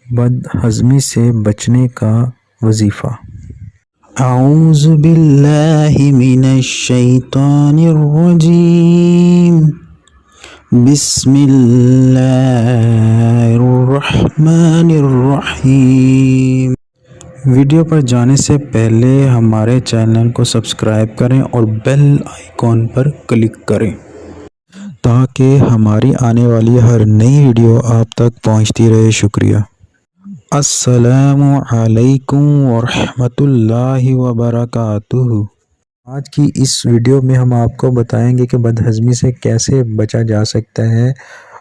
بد ہضمی سے بچنے کا وظیفہ۔ اعوذ باللہ من الشیطان الرجیم، بسم اللہ الرحمن الرحیم۔ ویڈیو پر جانے سے پہلے ہمارے چینل کو سبسکرائب کریں اور بیل آئیکن پر کلک کریں تاکہ ہماری آنے والی ہر نئی ویڈیو آپ تک پہنچتی رہے۔ شکریہ۔ السلام علیکم ورحمۃ اللہ وبرکاتہ۔ آج کی اس ویڈیو میں ہم آپ کو بتائیں گے کہ بد ہضمی سے کیسے بچا جا سکتا ہے۔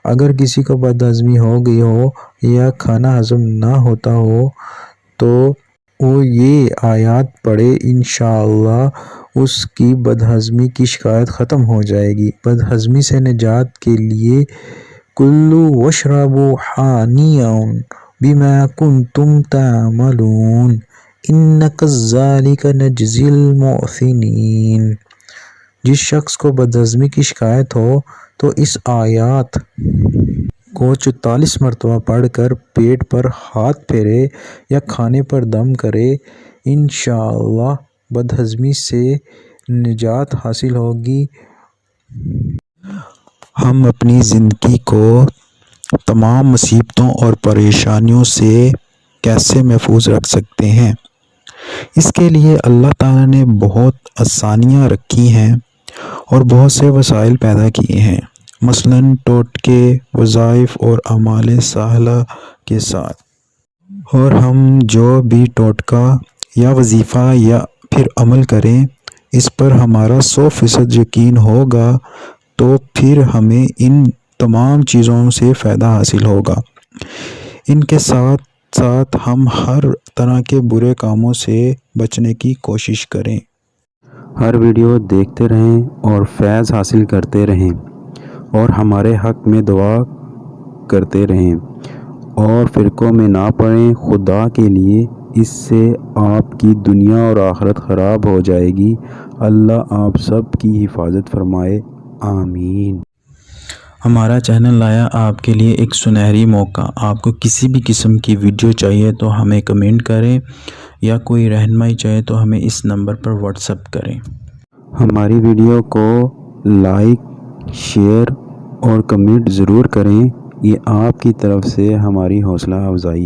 اگر کسی کو بد ہضمی ہو گئی ہو یا کھانا ہضم نہ ہوتا ہو تو وہ یہ آیات پڑھے، انشاءاللہ اس کی بد ہضمی کی شکایت ختم ہو جائے گی۔ بد ہضمی سے نجات کے لیے کلوا واشربوا ہنیئا بما کنتم تعملون انا کذالک نجزی المحسنین۔ جس شخص کو بد ہضمی کی شکایت ہو تو اس آیات کو 44 مرتبہ پڑھ کر پیٹ پر ہاتھ پھیرے یا کھانے پر دم کرے، انشاءاللہ بد ہضمی سے نجات حاصل ہوگی۔ ہم اپنی زندگی کو تمام مصیبتوں اور پریشانیوں سے کیسے محفوظ رکھ سکتے ہیں؟ اس کے لیے اللہ تعالیٰ نے بہت آسانیاں رکھی ہیں اور بہت سے وسائل پیدا کیے ہیں، مثلاً ٹوٹکے، وظائف اور اعمال صالحہ کے ساتھ۔ اور ہم جو بھی ٹوٹکا یا وظیفہ یا پھر عمل کریں اس پر ہمارا 100% یقین ہوگا تو پھر ہمیں ان تمام چیزوں سے فائدہ حاصل ہوگا۔ ان کے ساتھ ساتھ ہم ہر طرح کے برے کاموں سے بچنے کی کوشش کریں۔ ہر ویڈیو دیکھتے رہیں اور فیض حاصل کرتے رہیں اور ہمارے حق میں دعا کرتے رہیں اور فرقوں میں نہ پڑیں خدا کے لیے، اس سے آپ کی دنیا اور آخرت خراب ہو جائے گی۔ اللہ آپ سب کی حفاظت فرمائے، آمین۔ ہمارا چینل لایا آپ کے لیے ایک سنہری موقع۔ آپ کو کسی بھی قسم کی ویڈیو چاہیے تو ہمیں کمنٹ کریں یا کوئی رہنمائی چاہیے تو ہمیں اس نمبر پر واٹس ایپ کریں۔ ہماری ویڈیو کو لائک، شیئر اور کمنٹ ضرور کریں، یہ آپ کی طرف سے ہماری حوصلہ افزائی